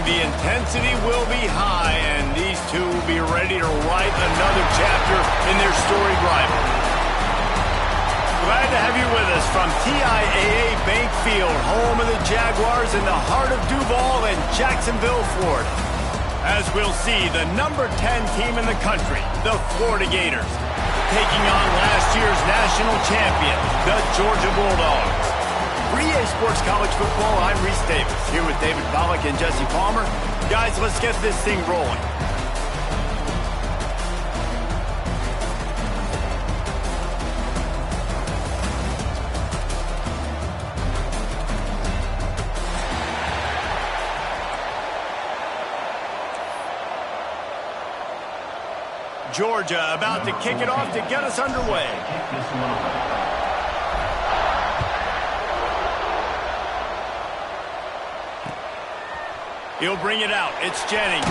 The intensity will be high, and these two will be ready to write another chapter in their storied rivalry. Glad to have you with us from TIAA Bank Field, home of the Jaguars in the heart of Duval and Jacksonville, Florida. As we'll see, the number 10 team in the country, the Florida Gators, taking on last year's national champion, the Georgia Bulldogs. For EA Sports College Football, I'm Reese Davis, here with David Pollack and Jesse Palmer. Guys, let's get this thing rolling. Georgia about to kick it off to get us underway. He'll bring it out. It's Jennings.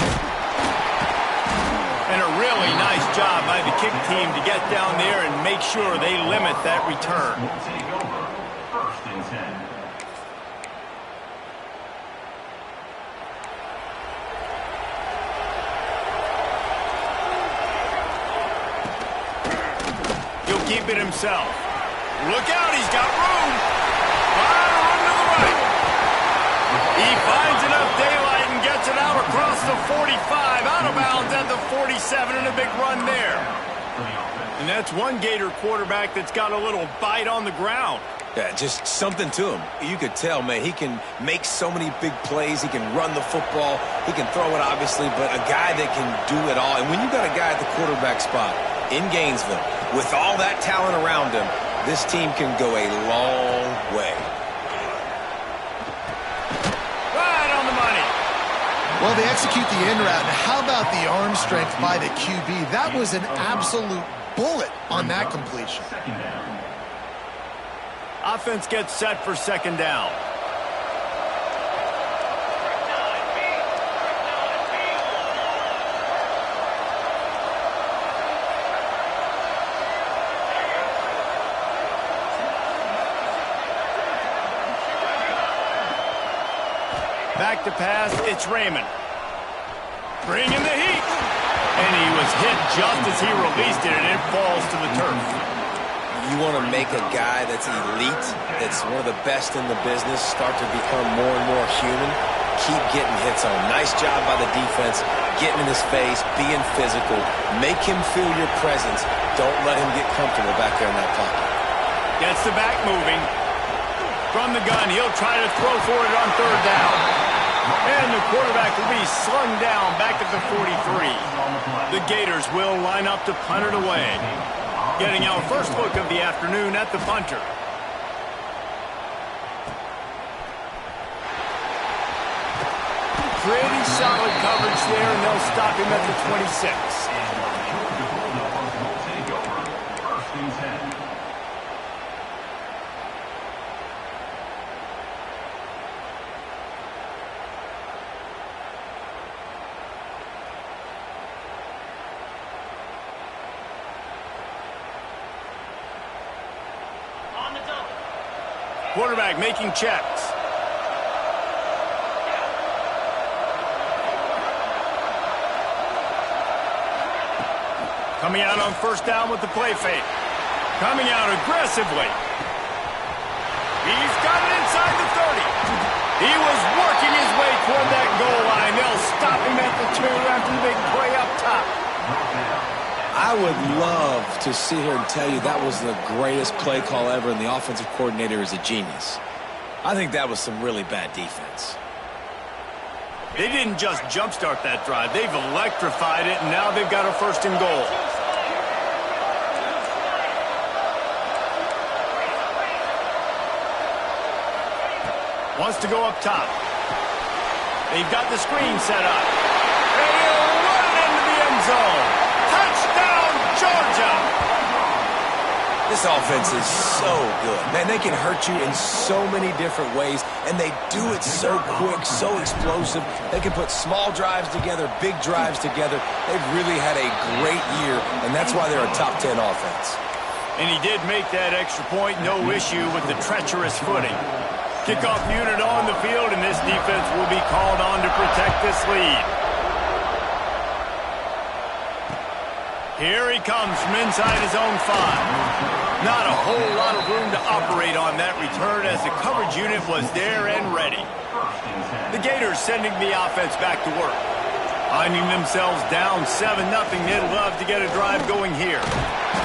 And a really nice job by the kick team to get down there and make sure they limit that return. We'll take over. First and 10. Keep it himself. Look out, he's got room. Run to the right. He finds enough daylight and gets it out across the 45, out of bounds at the 47, and a big run there. And that's one Gator quarterback that's got a little bite on the ground. Yeah, just something to him. You could tell, man, he can make so many big plays. He can run the football. He can throw it, obviously, but a guy that can do it all. And when you got a guy at the quarterback spot in Gainesville, with all that talent around him, this team can go a long way. Right on the money. Well, they execute the in route. How about the arm strength by the QB? That was an absolute bullet on that completion. Offense gets set for second down. Back to pass, it's Raymond. Bringing the heat. And he was hit just as he released it, and it falls to the turf. You want to make a guy that's elite, that's one of the best in the business, start to become more and more human, keep getting hits on. Nice job by the defense, getting in his face, being physical. Make him feel your presence. Don't let him get comfortable back there in that pocket. Gets the back moving. From the gun, he'll try to throw for it on third down. And the quarterback will be slung down back at the 43. The Gators will line up to punt it away. Getting our first look of the afternoon at the punter. Pretty solid coverage there, and they'll stop him at the 26. Quarterback making checks. Coming out on first down with the play fake. Coming out aggressively. He's got it inside the 30. He was working his way toward that goal line. They'll stop him at the 2 after the big play up top. I would love to sit here and tell you that was the greatest play call ever, and the offensive coordinator is a genius. I think that was some really bad defense. They didn't just jumpstart that drive. They've electrified it, and now they've got a first and goal. Wants to go up top. They've got the screen set up. And he'll run it into the end zone. Touchdown, Georgia! This offense is so good. Man, they can hurt you in so many different ways, and they do it so quick, so explosive. They can put small drives together, big drives together. They've really had a great year, and that's why they're a top 10 offense. And he did make that extra point, no issue with the treacherous footing. Kickoff unit on the field, and this defense will be called on to protect this lead. Here he comes from inside his own 5. Not a whole lot of room to operate on that return as the coverage unit was there and ready. The Gators sending the offense back to work. Finding themselves down 7-0, they'd love to get a drive going here.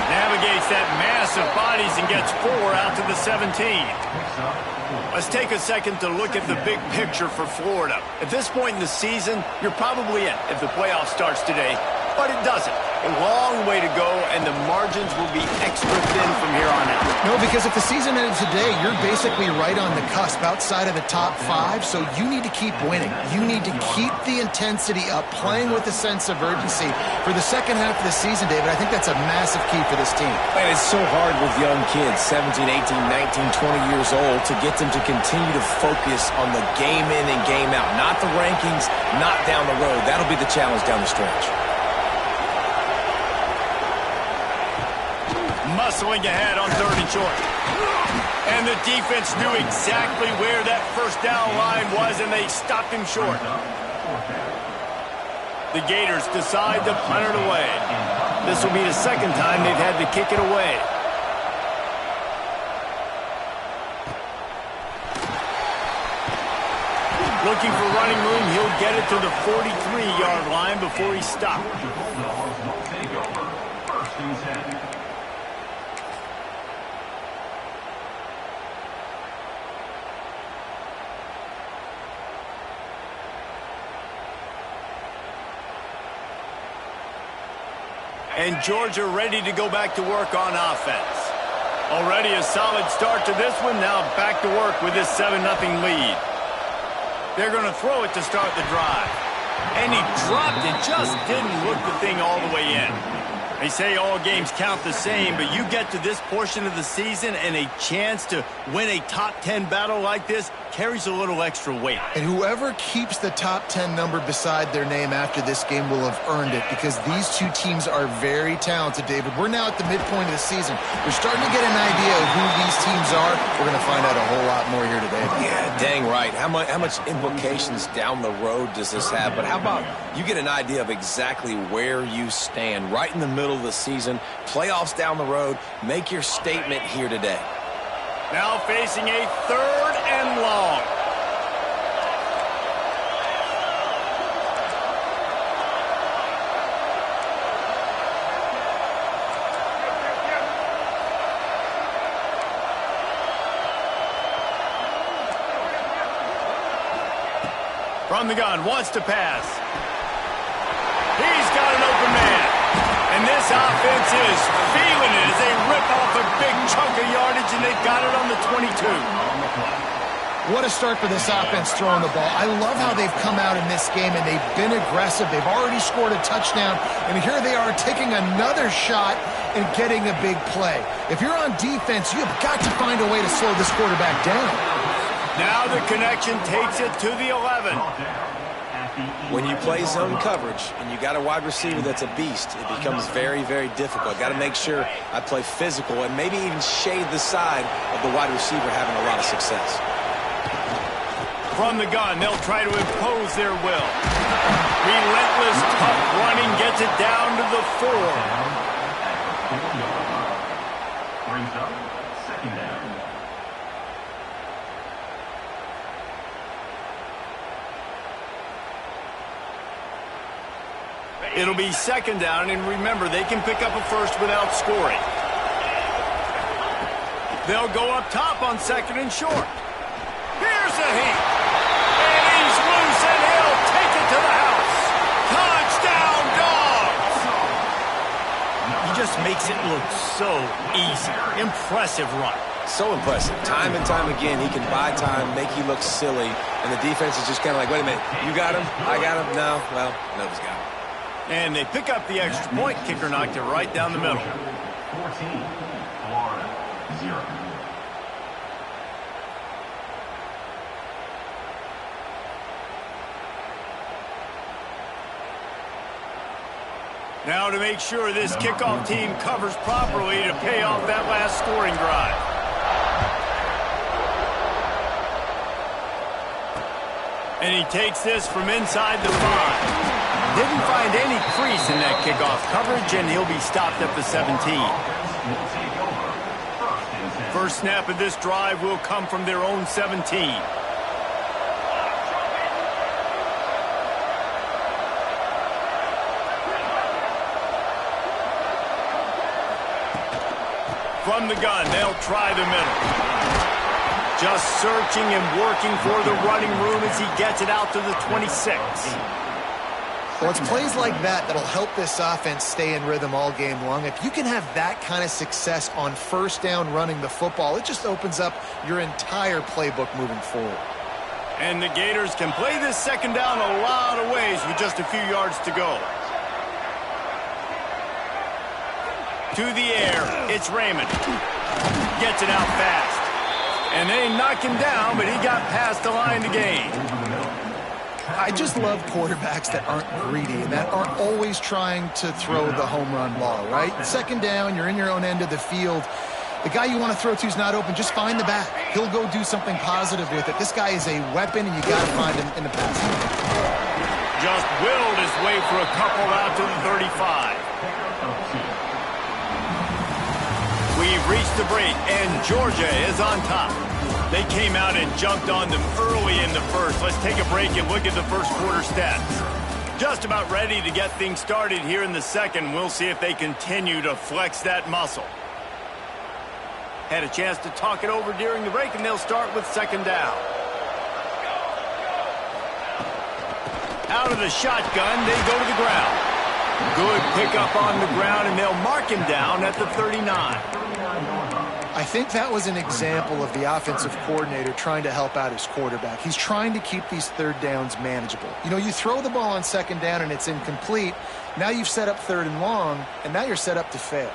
Navigates that mass of bodies and gets 4 out to the 17. Let's take a second to look at the big picture for Florida. At this point in the season, you're probably in if the playoff starts today, but it doesn't. A long way to go, and the margins will be extra thin from here on out. No, because if the season ended today, you're basically right on the cusp outside of the top 5, so you need to keep winning. You need to keep the intensity up, playing with a sense of urgency for the second half of the season, David. I think that's a massive key for this team. And it's so hard with young kids, 17, 18, 19, 20 years old, to get them to continue to focus on the game in and game out, not the rankings, not down the road. That'll be the challenge down the stretch. Muscling ahead on 3rd and short. And the defense knew exactly where that first down line was, and they stopped him short. The Gators decide to punt it away. This will be the second time they've had to kick it away. Looking for running room, he'll get it to the 43-yard line before he stopped. First and 10. And Georgia ready to go back to work on offense. Already a solid start to this one. Now back to work with this 7-0 lead. They're going to throw it to start the drive. And he dropped it. Just didn't look the thing all the way in. They say all games count the same, but you get to this portion of the season and a chance to win a top 10 battle like this carries a little extra weight. And whoever keeps the top 10 number beside their name after this game will have earned it, because these two teams are very talented, David. We're now at the midpoint of the season. We're starting to get an idea of who these teams are. We're going to find out a whole lot more here today. Yeah, dang right. How much implications down the road does this have? But how about you get an idea of exactly where you stand right in the middle of the season, playoffs down the road, make your statement here today. Now facing a 3rd and long. From the gun, wants to pass. He's got an open man. And this offense is feeling it as they rip off a big chunk of yardage, and they've got it on the 22. What a start for this offense throwing the ball. I love how they've come out in this game, and they've been aggressive. They've already scored a touchdown, and here they are taking another shot and getting a big play. If you're on defense, you've got to find a way to slow this quarterback down. Now the connection takes it to the 11. When you play zone coverage and you got a wide receiver that's a beast, it becomes very, very difficult. Got to make sure I play physical and maybe even shade the side of the wide receiver having a lot of success. From the gun, they'll try to impose their will. Relentless, tough running gets it down to the 4. Brings up second down. It'll be second down, and remember, they can pick up a first without scoring. They'll go up top on 2nd and short. Here's a heat. And he's loose, and he'll take it to the house. Touchdown, Dogs! He just makes it look so easy. Impressive run. So impressive. Time and time again, he can buy time, make you look silly, and the defense is just kind of like, wait a minute, you got him? I got him? No? Well, nobody's got him. And they pick up the extra point. Kicker knocked it right down the middle. 14, Florida, 0. Now to make sure this kickoff team covers properly to pay off that last scoring drive. And he takes this from inside the 5. Didn't find any crease in that kickoff coverage, and he'll be stopped at the 17. First snap of this drive will come from their own 17. From the gun, they'll try the middle. Just searching and working for the running room as he gets it out to the 26. Well, it's plays like that that'll help this offense stay in rhythm all game long. If you can have that kind of success on first down running the football, it just opens up your entire playbook moving forward. And the Gators can play this second down a lot of ways with just a few yards to go. To the air, it's Raymond. Gets it out fast. And they knock him down, but he got past the line to gain. I just love quarterbacks that aren't greedy and that aren't always trying to throw the home run ball, right? Second down, you're in your own end of the field. The guy you want to throw to is not open. Just find the back. He'll go do something positive with it. This guy is a weapon, and you got to find him in the pass. Just willed his way for a couple out to the 35. We've reached the break, and Georgia is on top. They came out and jumped on them early in the first. Let's take a break and look at the first quarter stats. Just about ready to get things started here in the second. We'll see if they continue to flex that muscle. Had a chance to talk it over during the break, and they'll start with second down. Out of the shotgun, they go to the ground. Good pickup on the ground, and they'll mark him down at the 39. I think that was an example of the offensive coordinator trying to help out his quarterback. He's trying to keep these third downs manageable. You know, you throw the ball on second down and it's incomplete. Now you've set up third and long, and now you're set up to fail.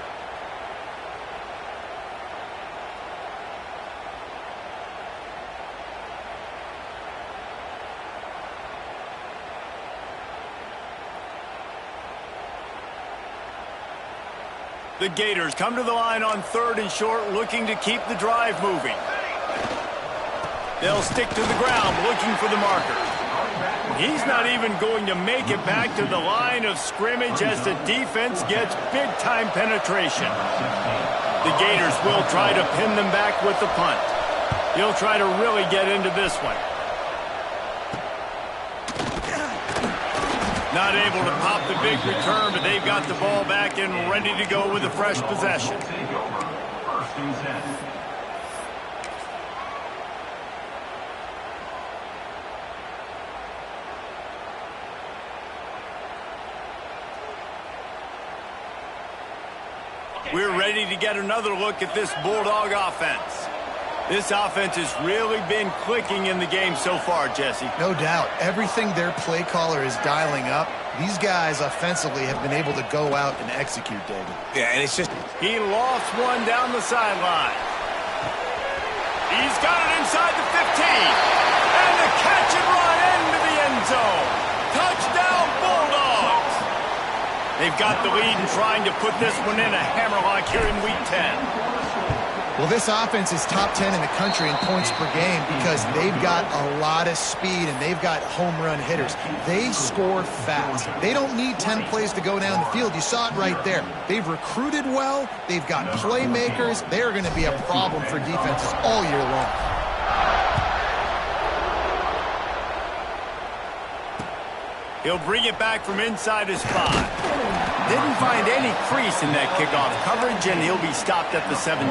The Gators come to the line on third and short, looking to keep the drive moving. They'll stick to the ground, looking for the marker. He's not even going to make it back to the line of scrimmage as the defense gets big-time penetration. The Gators will try to pin them back with the punt. He'll try to really get into this one. Not able to pop the big return, but they've got the ball back and ready to go with a fresh possession. We're ready to get another look at this Bulldog offense. This offense has really been clicking in the game so far, Jesse. No doubt. Everything their play caller is dialing up, these guys offensively have been able to go out and execute, David. Yeah, and it's just... He lost one down the sideline. He's got it inside the 15. And the catch and run into the end zone. Touchdown, Bulldogs. They've got the lead and trying to put this one in a hammerlock here in Week 10. Well, this offense is top 10 in the country in points per game because they've got a lot of speed and they've got home run hitters. They score fast. They don't need 10 plays to go down the field. You saw it right there. They've recruited well. They've got playmakers. They're going to be a problem for defenses all year long. He'll bring it back from inside his 5. Didn't find any crease in that kickoff coverage, and he'll be stopped at the 17.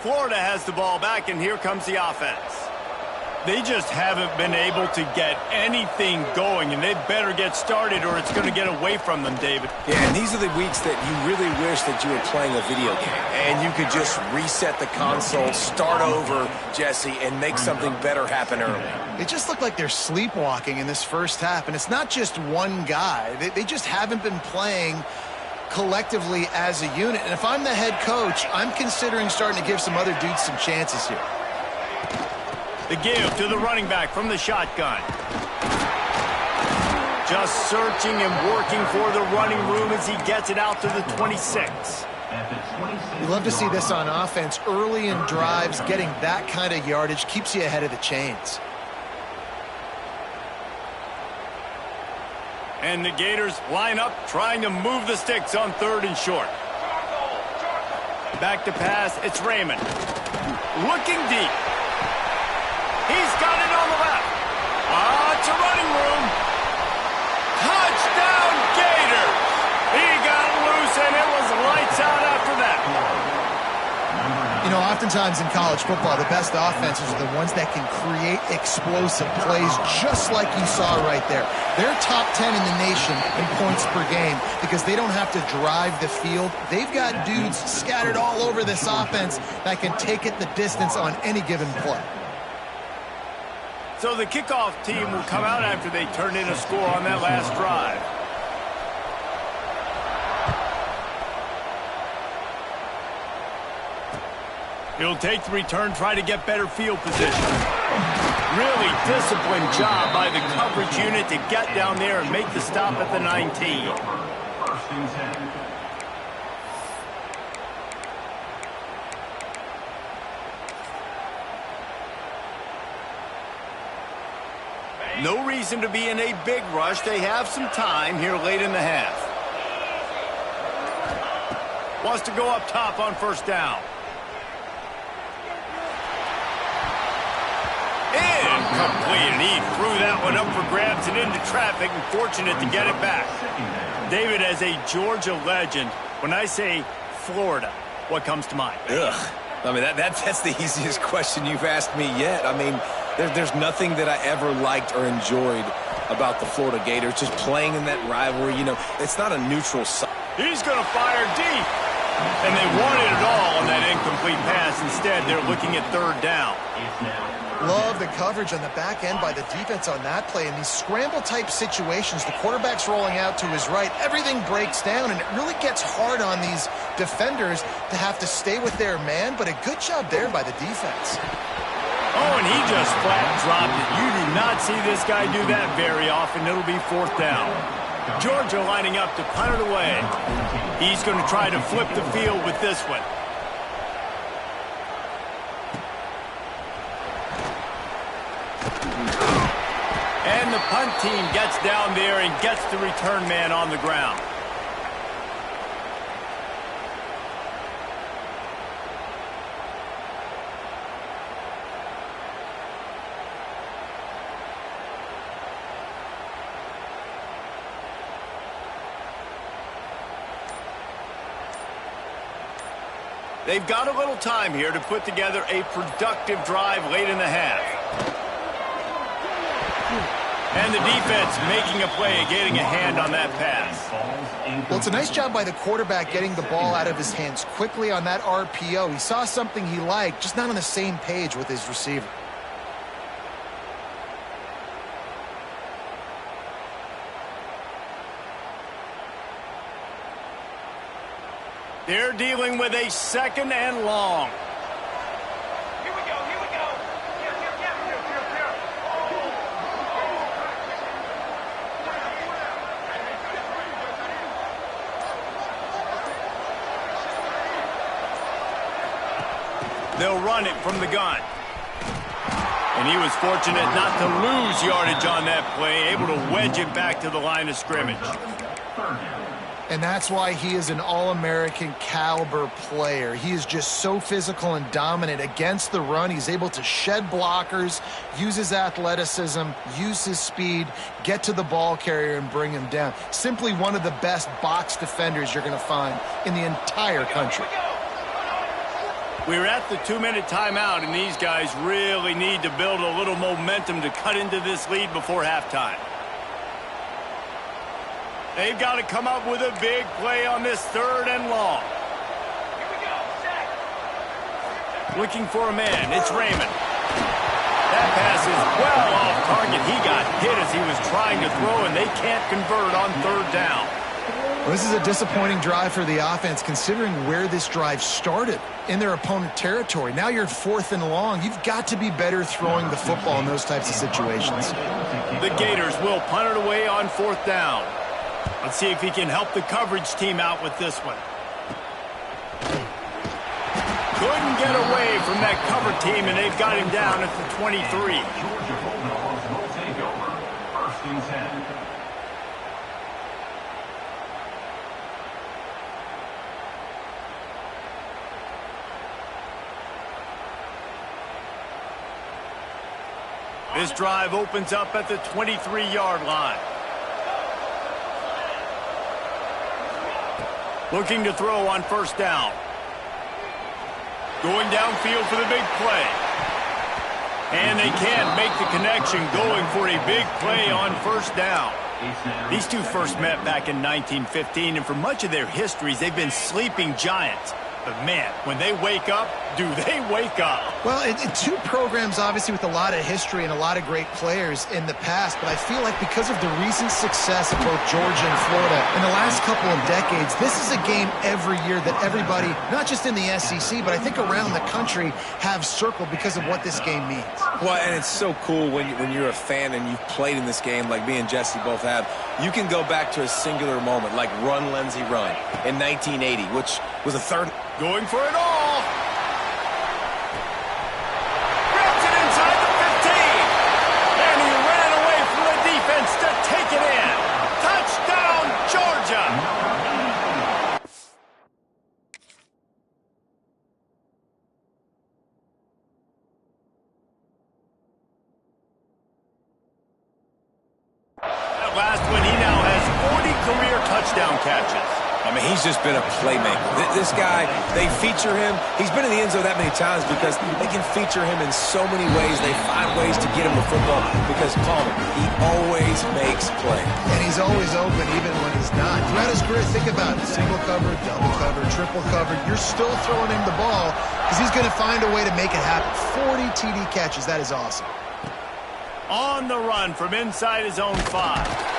Florida has the ball back, and here comes the offense. They just haven't been able to get anything going, and they better get started or it's going to get away from them, David. Yeah, and these are the weeks that you really wish that you were playing a video game and you could just reset the console, start over, Jesse, and make something better happen early. They just look like they're sleepwalking in this first half, and it's not just one guy. They just haven't been playing collectively as a unit. And if I'm the head coach, I'm considering starting to give some other dudes some chances here. The give to the running back from the shotgun. Just searching and working for the running room as he gets it out to the 26. You love to see this on offense. Early in drives, getting that kind of yardage keeps you ahead of the chains. And the Gators line up, trying to move the sticks on 3rd and short. Back to pass, it's Raymond. Looking deep. He's got it on the left. It's a running room. Touchdown, Gators! He got loose, and it was lights out after that. You know, oftentimes in college football, the best offenses are the ones that can create explosive plays, just like you saw right there. They're top 10 in the nation in points per game because they don't have to drive the field. They've got dudes scattered all over this offense that can take it the distance on any given play. So the kickoff team will come out after they turn in a score on that last drive. He'll take the return, try to get better field position. Really disciplined job by the coverage unit to get down there and make the stop at the 19. 1st and 10. No reason to be in a big rush. They have some time here late in the half. Wants to go up top on 1st down. Incomplete, and he threw that one up for grabs and into traffic, and fortunate to get it back. David, as a Georgia legend, when I say Florida, what comes to mind? Ugh. I mean, that's the easiest question you've asked me yet. I mean, there's nothing that I ever liked or enjoyed about the Florida Gators, just playing in that rivalry. You know, it's not a neutral site. He's going to fire deep. And they wanted it all on that incomplete pass. Instead, they're looking at 3rd down. Love the coverage on the back end by the defense on that play. In these scramble-type situations, the quarterback's rolling out to his right. Everything breaks down, and it really gets hard on these defenders to have to stay with their man, but a good job there by the defense. Oh, and he just flat dropped it. You do not see this guy do that very often. It'll be 4th down. Georgia lining up to punt it away. He's going to try to flip the field with this one. And the punt team gets down there and gets the return man on the ground. They've got a little time here to put together a productive drive late in the half. And the defense making a play, getting a hand on that pass. Well, it's a nice job by the quarterback getting the ball out of his hands quickly on that RPO. He saw something he liked, just not on the same page with his receiver. They're dealing with a 2nd and long. Here we go, here we go. Here. They'll run it from the gun. And he was fortunate not to lose yardage on that play, able to wedge it back to the line of scrimmage. And that's why he is an All-American caliber player. He is just so physical and dominant against the run. He's able to shed blockers, use his athleticism, use his speed, get to the ball carrier and bring him down. Simply one of the best box defenders you're going to find in the entire country. We're at the 2-minute timeout, and these guys really need to build a little momentum to cut into this lead before halftime. They've got to come up with a big play on this 3rd and long. Here we go, set. Looking for a man. It's Raymond. That pass is well off target. He got hit as he was trying to throw, and they can't convert on 3rd down. Well, this is a disappointing drive for the offense, considering where this drive started in their opponent territory. Now you're 4th and long. You've got to be better throwing the football in those types of situations. The Gators will punt it away on 4th down. Let's see if he can help the coverage team out with this one. couldn't get away from that cover team, and they've got him down at the 23. Georgia Bulldogs will take over. 1st and 10. This drive opens up at the 23-yard line. Looking to throw on 1st down. Going downfield for the big play. And they can't make the connection, going for a big play on 1st down. These two first met back in 1915, and for much of their histories, they've been sleeping giants. But, man, when they wake up, do they wake up? Well, two programs, obviously, with a lot of history and a lot of great players in the past, but I feel like because of the recent success of both Georgia and Florida in the last couple of decades, this is a game every year that everybody, not just in the SEC, but I think around the country, have circled because of what this game means. Well, and it's so cool when you're a fan and you've played in this game like me and Jesse both have. You can go back to a singular moment, like Run, Lindsey, Run in 1980, which was a third. Going for it all. Grabs it inside the 15. And he ran away from the defense to take it in. Touchdown, Georgia. That last one, he now has 40 career touchdown catches. I mean, he's just been a playmaker. This guy, they feature him. He's been in the end zone that many times because they can feature him in so many ways. They find ways to get him the football because, Palmer, he always makes plays. And he's always open even when he's not. Throughout his career, think about it. Single cover, double cover, triple cover. You're still throwing him the ball because he's going to find a way to make it happen. 40 TD catches. That is awesome. On the run from inside his own 5.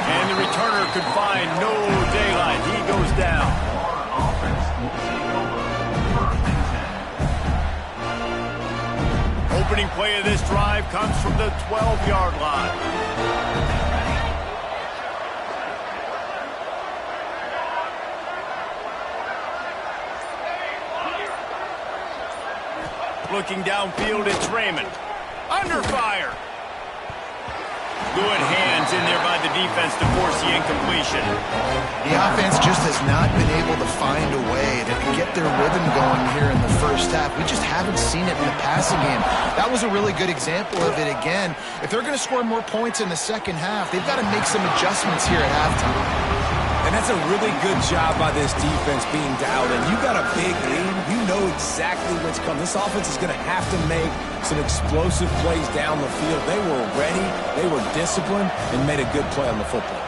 And the returner could find no daylight. He goes down. Opening play of this drive comes from the 12-yard line. Looking downfield, it's Raymond. Under fire. Good hands in there by the defense to force the incompletion. The offense just has not been able to find a way to get their rhythm going here in the first half. We just haven't seen it in the passing game. That was a really good example of it again. If they're going to score more points in the second half, they've got to make some adjustments here at halftime. And that's a really good job by this defense being dialed in. You got a big lead. You know exactly what's coming. This offense is going to have to make some explosive plays down the field. They were ready, they were disciplined, and made a good play on the football.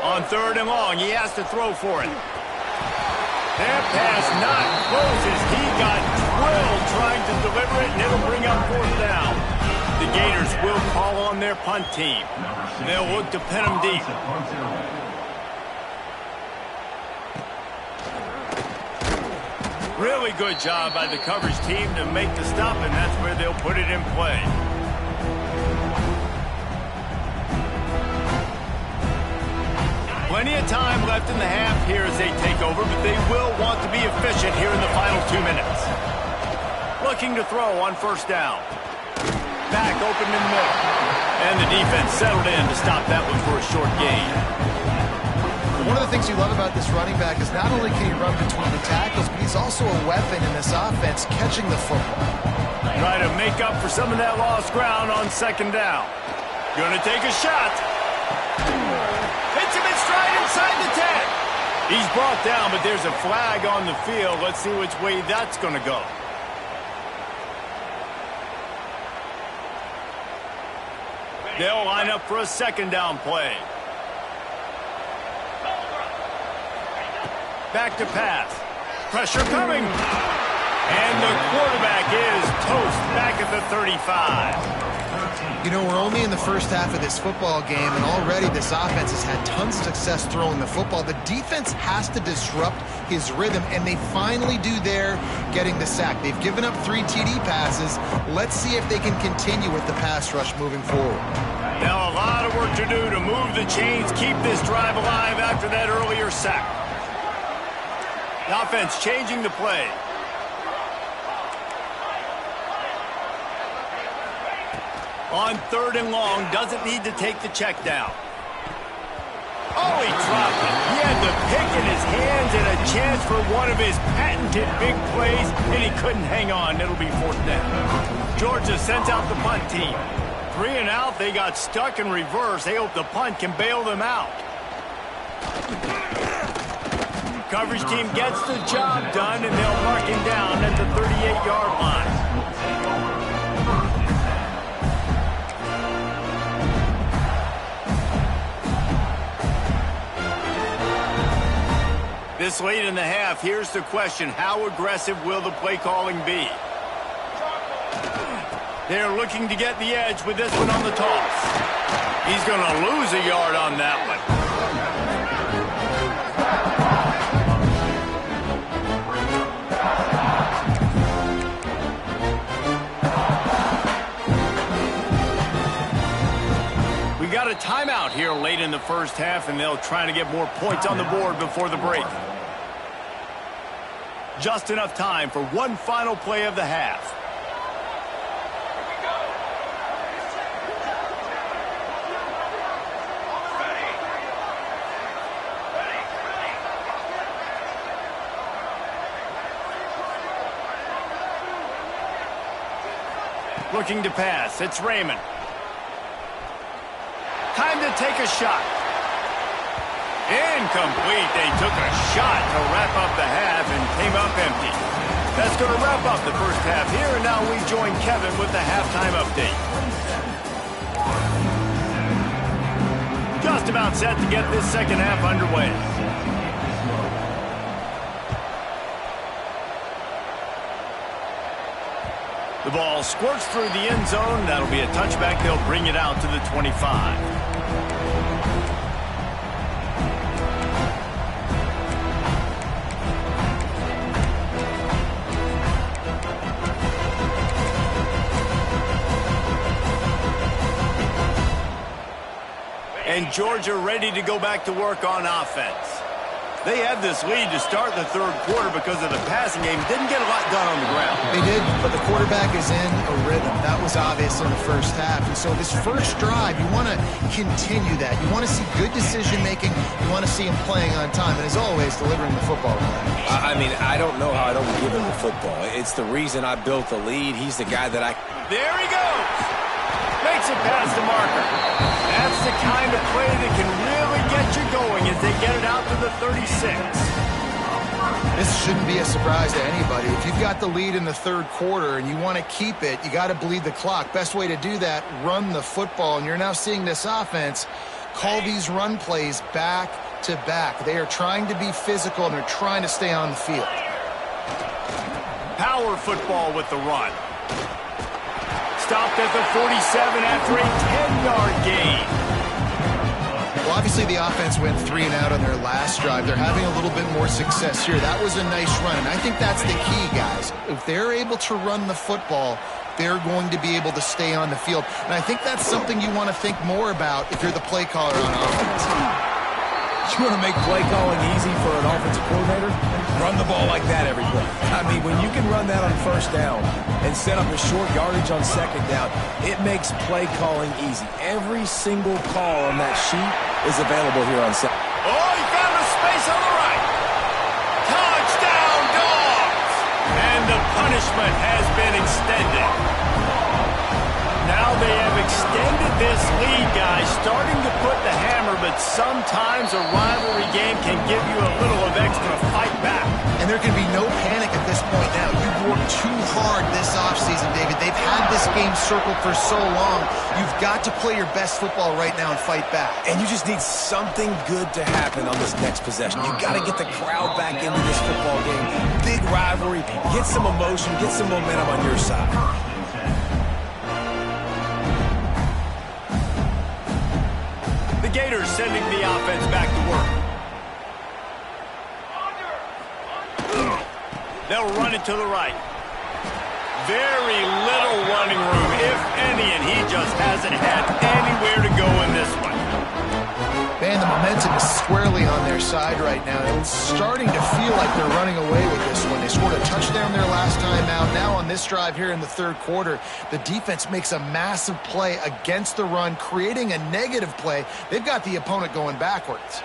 On 3rd and long, he has to throw for it. That pass not closes. He got drilled trying to deliver it, and it'll bring up 4th down. The Gators will call on their punt team. They'll look to pin them deep. Really good job by the coverage team to make the stop, and that's where they'll put it in play. Plenty of time left in the half here as they take over, but they will want to be efficient here in the final 2 minutes. Looking to throw on 1st down. Back open in the middle. And the defense settled in to stop that one for a short gain. One of the things you love about this running back is not only can he run between the tackles, but he's also a weapon in this offense, catching the football. Try to make up for some of that lost ground on 2nd down. Gonna take a shot. Hits him in stride inside the 10. He's brought down, but there's a flag on the field. Let's see which way that's gonna go. They'll line up for a 2nd down play. Back to pass. Pressure coming. And the quarterback is toast back at the 35. You know, we're only in the first half of this football game, and already this offense has had tons of success throwing the football. The defense has to disrupt his rhythm, and they finally do there, getting the sack. They've given up 3 TD passes. Let's see if they can continue with the pass rush moving forward. Now a lot of work to do to move the chains, keep this drive alive after that earlier sack. The offense changing the play. On 3rd and long, doesn't need to take the check down. Oh, he dropped it. He had the pick in his hands and a chance for one of his patented big plays, and he couldn't hang on. It'll be 4th down. Georgia sends out the punt team. 3 and out, they got stuck in reverse. They hope the punt can bail them out. Coverage team gets the job done, and they'll mark him down at the 38-yard line. This late in the half, here's the question. How aggressive will the play calling be? They're looking to get the edge with this one on the toss. He's going to lose a yard on that one. We got a timeout here late in the first half, and they'll try to get more points on the board before the break. Just enough time for one final play of the half. Looking to pass. It's Raymond. Time to take a shot. Incomplete. They took a shot to wrap up the half and came up empty. That's going to wrap up the first half here, and now we join Kevin with the halftime update. Just about set to get this second half underway. The ball squirts through the end zone. That'll be a touchback. They'll bring it out to the 25. And Georgia ready to go back to work on offense. They had this lead to start the third quarter because of the passing game. Didn't get a lot done on the ground. They did, but the quarterback is in a rhythm. That was obvious in the first half. And so this first drive, you want to continue that. You want to see good decision-making. You want to see him playing on time. And as always, delivering the football. I mean, I don't know how I don't give him the football. It's the reason I built the lead. He's the guy that I... There he goes. Makes it past the marker. That's the kind of play that can really get you going as they get it out to the 36. This shouldn't be a surprise to anybody. If you've got the lead in the third quarter and you want to keep it, you got to bleed the clock. Best way to do that, run the football. And you're now seeing this offense call these run plays back to back. They are trying to be physical and they're trying to stay on the field. Power football with the run. Stopped at the 47 after a 10-yard gain. Well, obviously the offense went 3 and out on their last drive. They're having a little bit more success here. That was a nice run, and I think that's the key, guys. If they're able to run the football, they're going to be able to stay on the field. And I think that's something you want to think more about if you're the play caller on offense. You want to make play calling easy for an offensive coordinator? Run the ball like that every play. I mean, when you can run that on first down and set up a short yardage on second down, it makes play calling easy. Every single call on that sheet is available here on second. Oh, he found a space on the right. Touchdown, Dogs! And the punishment has been extended. Now they have extended this lead, guys, starting to put the hammer, but sometimes a rivalry game can give you a little of extra fight back. And there can be no panic at this point now. You've worked too hard this offseason, David. They've had this game circled for so long. You've got to play your best football right now and fight back. And you just need something good to happen on this next possession. You got to get the crowd back into this football game. Big rivalry, get some emotion, get some momentum on your side. The Gators sending the offense back to work. They'll run it to the right. Very little running room, if any, and he just hasn't had anywhere to go in this one. Man, the momentum is squarely on their side right now. It's starting to feel like they're running away with this one. They scored a touchdown their last time out. Now on this drive here in the third quarter, the defense makes a massive play against the run, creating a negative play. They've got the opponent going backwards.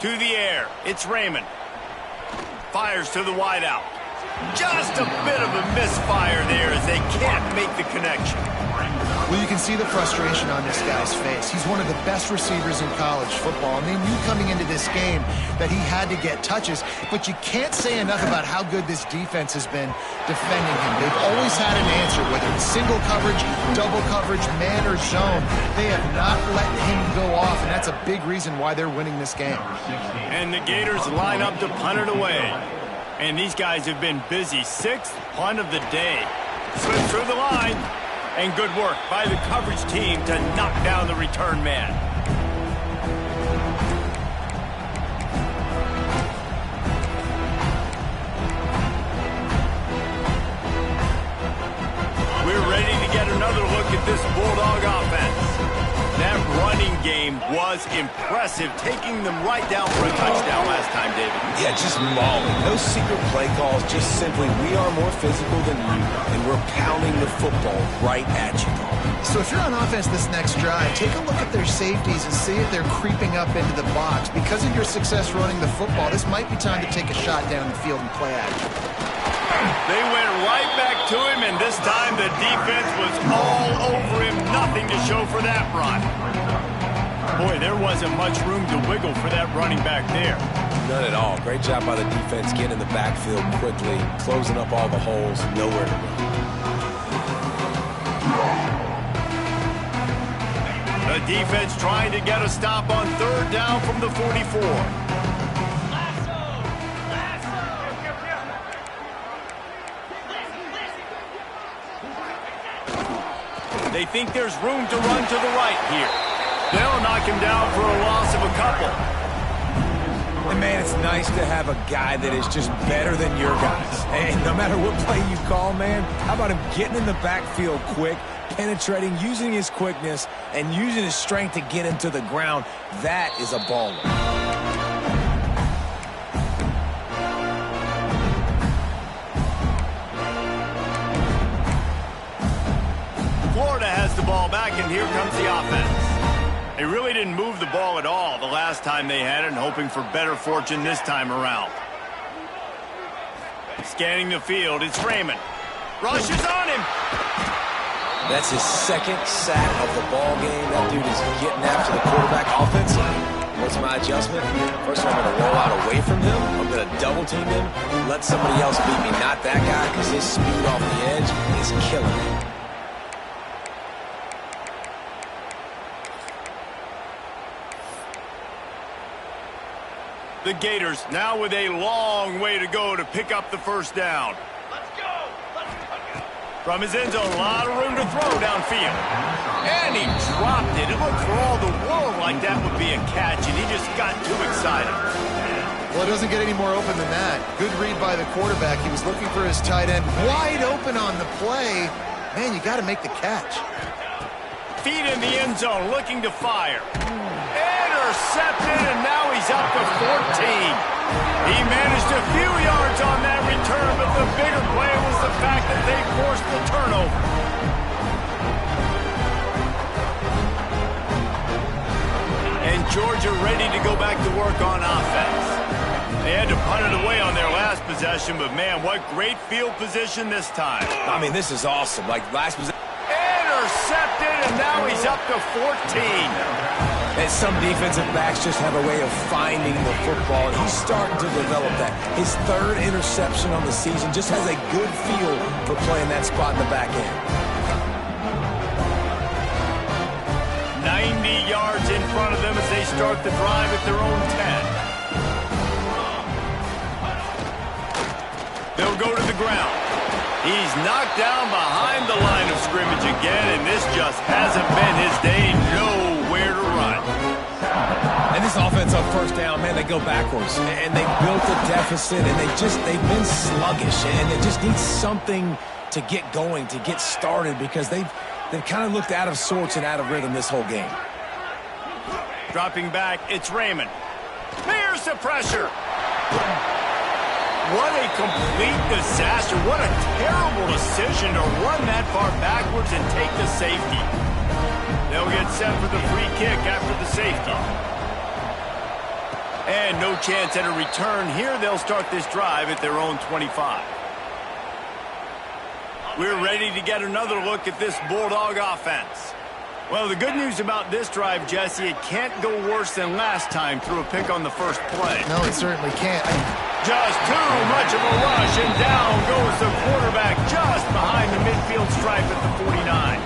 To the air, it's Raymond. Fires to the wideout. Just a bit of a misfire there as they can't make the connection. Well, you can see the frustration on this guy's face. He's one of the best receivers in college football, and they knew coming into this game that he had to get touches, but you can't say enough about how good this defense has been defending him. They've always had an answer, whether it's single coverage, double coverage, man or zone. They have not let him go off, and that's a big reason why they're winning this game. And the Gators line up to punt it away. And these guys have been busy. 6th punt of the day. Slips through the line. And good work by the coverage team to knock down the return man. We're ready to get another look at this Bulldog offense. That running game was impressive, taking them right down for a touchdown last time, David. Yeah, just mauling. No secret play calls, just simply we are more physical than you, and we're pounding the football right at you. So if you're on offense this next drive, take a look at their safeties and see if they're creeping up into the box. Because of your success running the football, this might be time to take a shot down the field and play action. They went right back to him, and this time the defense was all over him. Nothing to show for that run. Boy, there wasn't much room to wiggle for that running back there. None at all. Great job by the defense getting in the backfield quickly, closing up all the holes, nowhere to run. The defense trying to get a stop on third down from the 44. They think there's room to run to the right here. They'll knock him down for a loss of a couple. And man, it's nice to have a guy that is just better than your guys. And no matter what play you call, man, how about him getting in the backfield quick, penetrating, using his quickness, and using his strength to get him to the ground. That is a baller. Florida has the ball back, and here comes the offense. They really didn't move the ball at all the last time they had it, and hoping for better fortune this time around. Scanning the field, it's Raymond. Rushes on him. That's his second sack of the ball game. That dude is getting after the quarterback offensively. What's my adjustment? First, I'm going to roll out away from him. I'm going to double team him. Let somebody else beat me, not that guy, because his speed off the edge is killing me. The Gators now with a long way to go to pick up the first down. Let's go! Let's go! From his end zone, a lot of room to throw downfield. And he dropped it. It looked for all the world like that would be a catch, and he just got too excited. Well, it doesn't get any more open than that. Good read by the quarterback. He was looking for his tight end wide open on the play. Man, you got to make the catch. Feet in the end zone, looking to fire. Intercepted, and now he's up to 14. He managed a few yards on that return, but the bigger play was the fact that they forced the turnover. And Georgia ready to go back to work on offense. They had to punt it away on their last possession, but man, what great field position this time. I mean, this is awesome. Like last possession. Intercepted, and now he's up to 14. And some defensive backs just have a way of finding the football, and he's starting to develop that. His third interception on the season just has a good feel for playing that spot in the back end. 90 yards in front of them as they start the drive at their own 10. They'll go to the ground. He's knocked down behind the line of scrimmage again, and this just hasn't been his day. Nowhere to run. And this offense on first down, man, they go backwards. And they built a deficit, and they've been sluggish. And they just need something to get going, to get started, because they've kind of looked out of sorts and out of rhythm this whole game. Dropping back, it's Raymond. Here's the pressure. What a complete disaster. What a terrible decision to run that far backwards and take the safety. They'll get set for the free kick after the safety. And no chance at a return here. They'll start this drive at their own 25. We're ready to get another look at this Bulldog offense. Well, the good news about this drive, Jesse, it can't go worse than last time through a pick on the first play. No, it certainly can't. Just too much of a rush, and down goes the quarterback just behind the midfield stripe at the 49.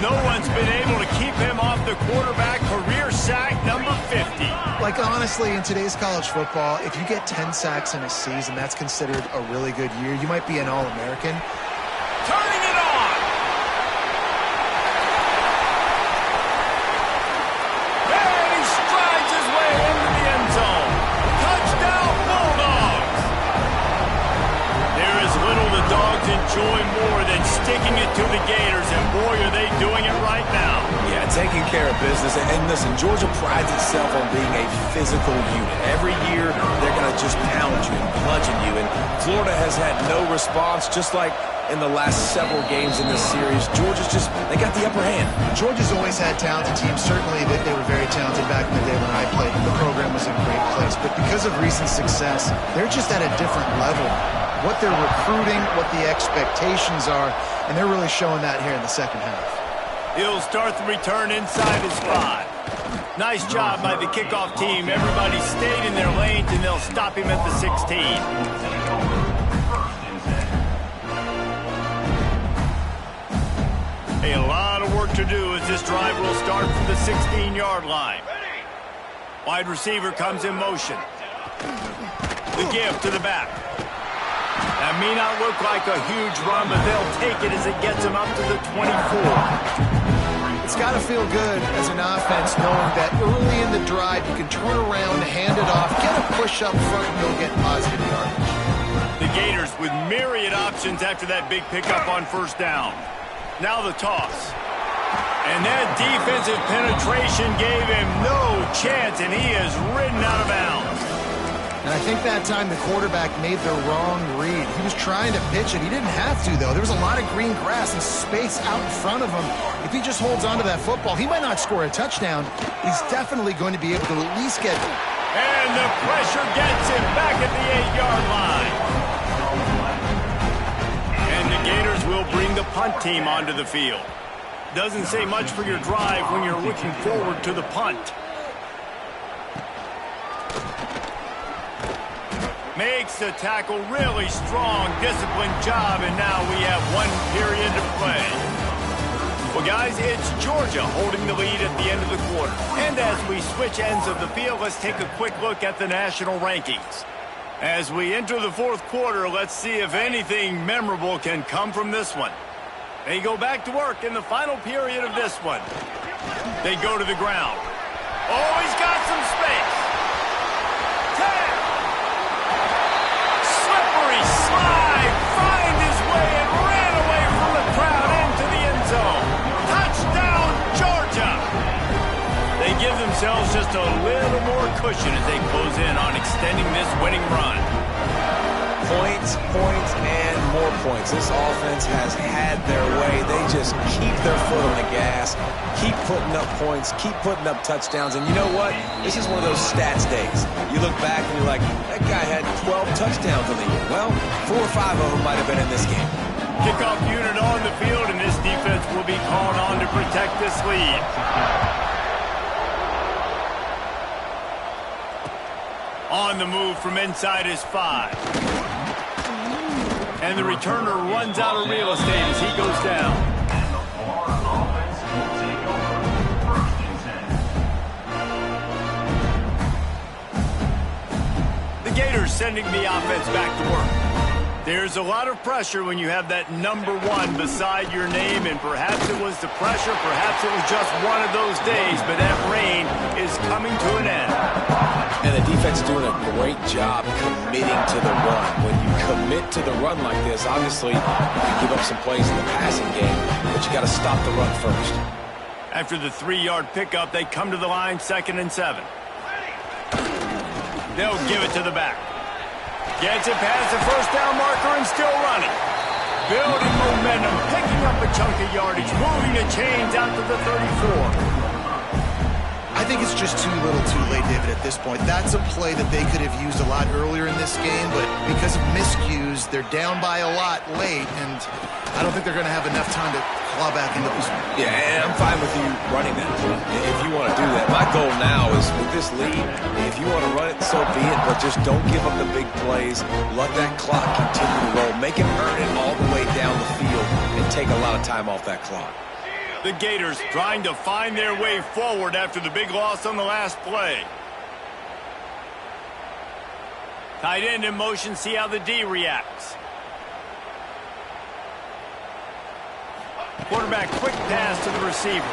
No one's been able to keep him off the quarterback. Career sack number 50. Like, honestly, in today's college football, if you get 10 sacks in a season, that's considered a really good year. You might be an All-American. Turning it on. And he strides his way into the end zone. Touchdown, Bulldogs. There is little the Dogs enjoy more than sticking it to the Gators, and boy, are they doing it right now. Yeah, taking care of business. And listen, Georgia prides itself on being a physical unit. Every year, they're going to just pound you and bludgeon you. And Florida has had no response, just like in the last several games in this series. Georgia's just, they got the upper hand. Georgia's always had talented teams. Certainly they were very talented back in the day when I played. The program was in a great place. But because of recent success, they're just at a different level. What they're recruiting, what the expectations are, and they're really showing that here in the second half. He'll start the return inside his 5. Nice job by the kickoff team. Everybody stayed in their lanes, and they'll stop him at the 16. A lot of work to do as this drive will start from the 16-yard line. Wide receiver comes in motion. The give to the back. That may not look like a huge run, but they'll take it as it gets them up to the 24. It's got to feel good as an offense knowing that early in the drive you can turn around, hand it off, get a push up front, and you'll get positive yardage. The Gators with myriad options after that big pickup on first down. Now the toss. And that defensive penetration gave him no chance, and he is ridden out of bounds. And I think that time the quarterback made the wrong read. He was trying to pitch it. He didn't have to, though. There was a lot of green grass and space out in front of him. If he just holds on to that football, he might not score a touchdown. He's definitely going to be able to at least get... And the pressure gets him back at the 8-yard line. And the Gators will bring the punt team onto the field. Doesn't say much for your drive when you're looking forward to the punt. Makes the tackle really strong, disciplined job, and now we have 1 period to play. Well, guys, it's Georgia holding the lead at the end of the quarter. And as we switch ends of the field, let's take a quick look at the national rankings. As we enter the fourth quarter, let's see if anything memorable can come from this one. They go back to work in the final period of this one. They go to the ground. Oh, he's got some space. 10. Slippery slide. Find his way and ran away from the crowd into the end zone. Touchdown, Georgia. They give themselves just a little more cushion as they close in on extending this winning run. Points, points, and more points. This offense has had their way. They just keep their foot on the gas, keep putting up points, keep putting up touchdowns. And you know what? This is one of those stats days. You look back and you're like, that guy had 12 touchdowns in the year. Well, 4 or 5 of them might have been in this game. Kickoff unit on the field, and this defense will be called on to protect this lead. On the move from inside his 5. And the returner runs out of real estate as he goes down. And the Florida offense will take over 1st and 10. The Gators sending the offense back to work. There's a lot of pressure when you have that number 1 beside your name, and perhaps it was the pressure, perhaps it was just one of those days, but that reign is coming to an end. And the defense defense doing a great job committing to the run. When you commit to the run like this, obviously you can give up some plays in the passing game, but you got to stop the run first. After the 3-yard pickup, they come to the line, 2nd and 7. They'll give it to the back. Gets it past the first down marker and still running. Building momentum, picking up a chunk of yardage, moving the chains out to the 34. I think it's just too little too late, David, at this point. That's a play that they could have used a lot earlier in this game, but because of miscues, they're down by a lot late, and I don't think they're going to have enough time to claw back into this one. Yeah, and I'm fine with you running that play if you want to do that. My goal now is with this lead, if you want to run it, so be it, but just don't give up the big plays. Let that clock continue to roll. Make him earn it all the way down the field and take a lot of time off that clock. The Gators trying to find their way forward after the big loss on the last play. Tight end in motion, see how the D reacts. Quarterback, quick pass to the receiver.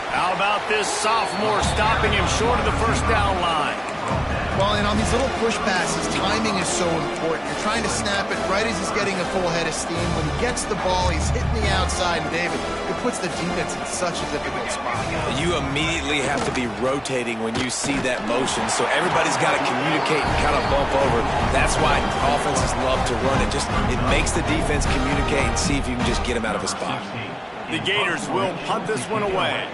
How about this sophomore stopping him short of the first down line? Well, and on these little push passes, timing is so important. You're trying to snap it right as he's getting a full head of steam. When he gets the ball, he's hitting the outside, and David, it puts the defense in such a difficult spot. You immediately have to be rotating when you see that motion, so everybody's got to communicate and kind of bump over. That's why offenses love to run it. It makes the defense communicate and see if you can just get him out of a spot. The Gators will punt this one away.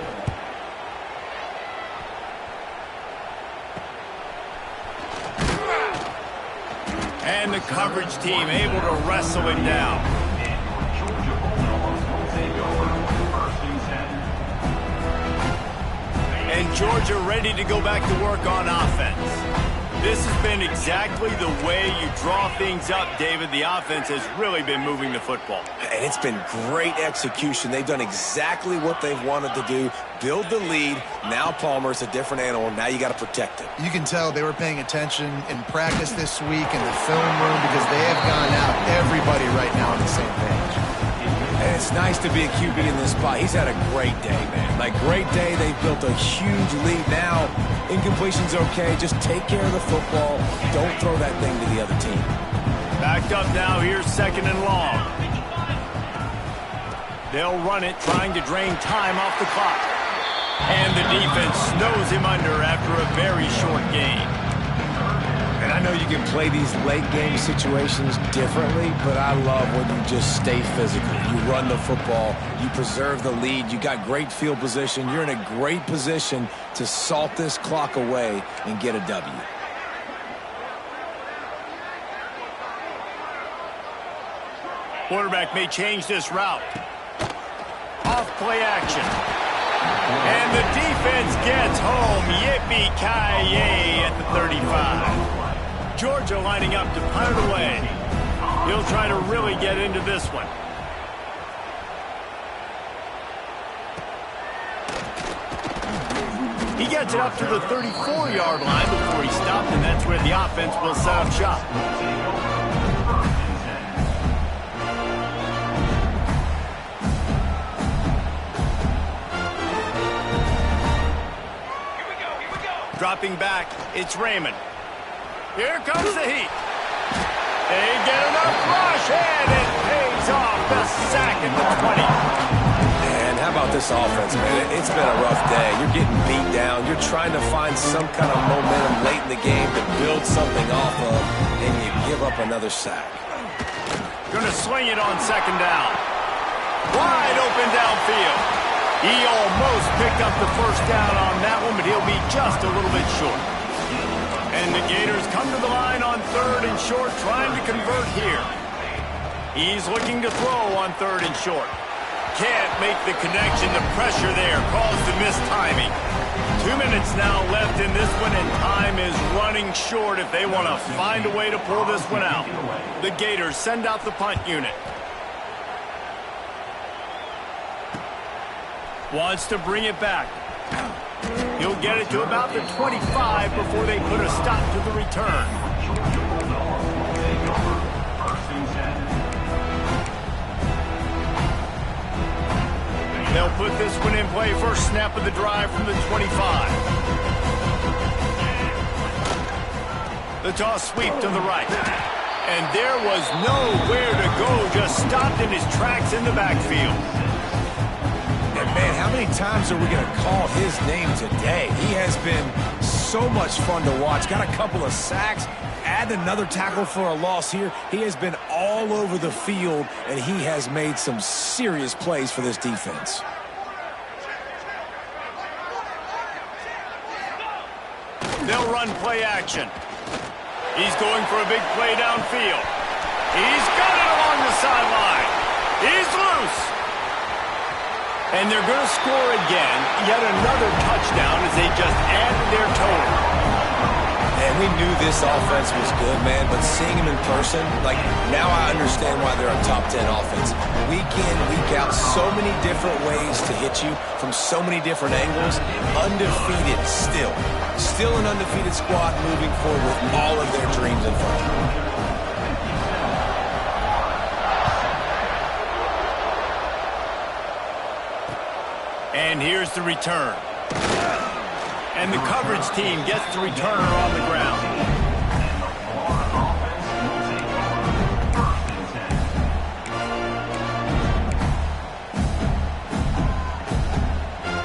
And the coverage team able to wrestle it down. And Georgia ready to go back to work on offense. This has been exactly the way you draw things up, David. The offense has really been moving the football. And it's been great execution. They've done exactly what they've wanted to do. Build the lead. Now Palmer's a different animal. Now you got to protect it. You can tell they were paying attention in practice this week in the film room because they have gone out, everybody right now on the same page. And it's nice to be a QB in this spot. He's had a great day, man. Like, great day. They've built a huge lead now. Incompletion's okay. Just take care of the football. Don't throw that thing to the other team. Backed up now. Here's 2nd and long. They'll run it, trying to drain time off the clock. And the defense snows him under after a very short game. And I know you can play these late game situations differently, but I love when you just stay physical. You run the football, you preserve the lead, you got great field position, you're in a great position to salt this clock away and get a W. Quarterback may change this route. Off play action. And the defense gets home. Yippee-ki-yay at the 35. Georgia lining up to punt it away. He'll try to really get into this one. He gets it up to the 34-yard line before he stopped, and that's where the offense will set up shop. Dropping back, it's Raymond. Here comes the heat. They get enough rush, and it pays off. The sack at the 20. And how about this offense, man? It's been a rough day. You're getting beat down. You're trying to find some kind of momentum late in the game to build something off of, and you give up another sack. Going to swing it on 2nd down. Wide open downfield. He almost picked up the first down on that one, but he'll be just a little bit short. And the Gators come to the line on 3rd and short, trying to convert here. He's looking to throw on 3rd and short. Can't make the connection. The pressure there caused the missed timing. 2 minutes now left in this one, and time is running short if they want to find a way to pull this one out. The Gators send out the punt unit. Wants to bring it back. He'll get it to about the 25 before they put a stop to the return. They'll put this one in play. First snap of the drive from the 25. The toss sweep to the right. And there was nowhere to go, just stopped in his tracks in the backfield. And man, how many times are we going to call his name today? He has been so much fun to watch. Got a couple of sacks. Add another tackle for a loss here. He has been all over the field, and he has made some serious plays for this defense. They'll run play action. He's going for a big play downfield. He's got it along the sideline. He's loose. And they're going to score again. Yet another touchdown as they just added their total. And we knew this offense was good, man, but seeing him in person, like, now I understand why they're a top 10 offense. Week in, week out, so many different ways to hit you from so many different angles. Undefeated still. Still an undefeated squad moving forward with all of their dreams in front of them. And here's the return. And the coverage team gets the returner on the ground.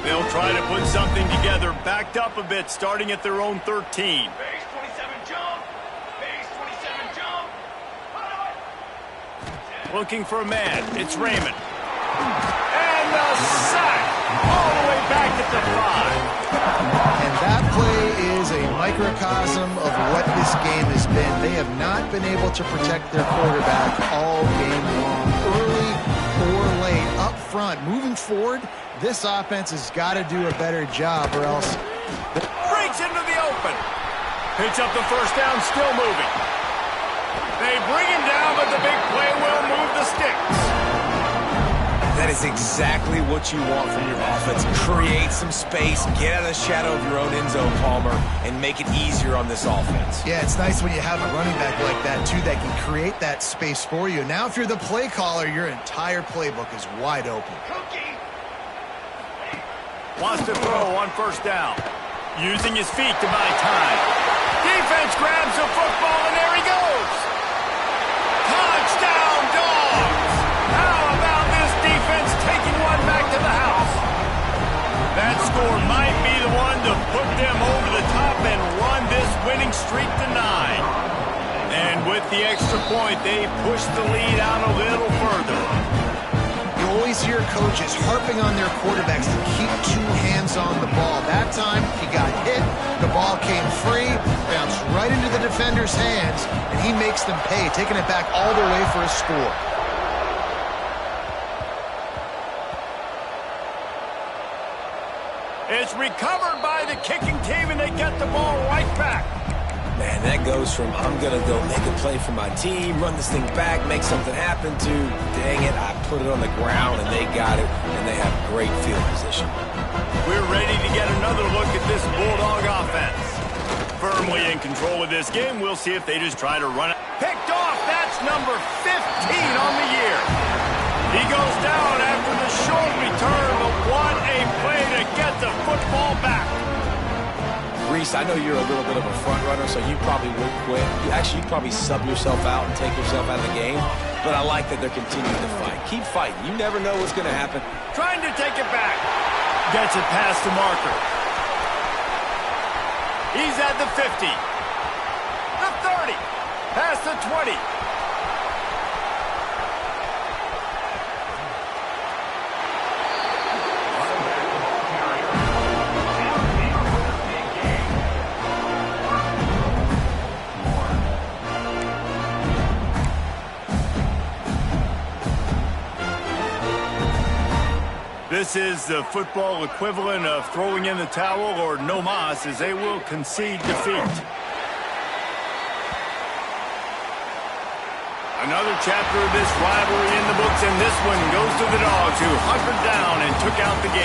They'll try to put something together, backed up a bit, starting at their own 13. Base 27 jump. Base 27 jump. Looking for a man. It's Raymond. And a sack. All the way back at the 5. And that play is a microcosm of what this game has been. They have not been able to protect their quarterback all game long, early or late, up front. Moving forward, this offense has got to do a better job or else. Breaks into the open. Picks up the first down, still moving. They bring him down, but the big play will move the sticks. That is exactly what you want from your offense. Create some space, get out of the shadow of your own end zone, Palmer, and make it easier on this offense. Yeah, it's nice when you have a running back like that, too, that can create that space for you. Now, if you're the play caller, your entire playbook is wide open. Wants to throw on first down. Using his feet to buy time. Defense grabs the football, and there he goes. Touchdown, Dogs! How about this defense taking one back to the house? That score might be the one to put them over the top and run this winning streak to 9. And with the extra point, they push the lead out a little further. You always hear coaches harping on their quarterbacks to keep 2 hands on the ball. That time, he got hit, the ball came free, bounced right into the defender's hands, and he makes them pay, taking it back all the way for a score. It's recovered by the kicking team, and they get the ball right back. Man, that goes from I'm going to go make a play for my team, run this thing back, make something happen, to dang it, I put it on the ground, and they got it, and they have great field position. We're ready to get another look at this Bulldog offense. Firmly in control of this game. We'll see if they just try to run it. Picked off. That's number 15 on the year. He goes down after the short return, but what a play to get the football back. Reese, I know you're a little bit of a front runner, so you probably would quit. You'd probably sub yourself out and take yourself out of the game. But I like that they're continuing to fight. Keep fighting. You never know what's going to happen. Trying to take it back. Gets it past the marker. He's at the 50. The 30. Past the 20. This is the football equivalent of throwing in the towel or no mas, as they will concede defeat. Another chapter of this rivalry in the books, and this one goes to the Dogs, who hunkered down and took out the game.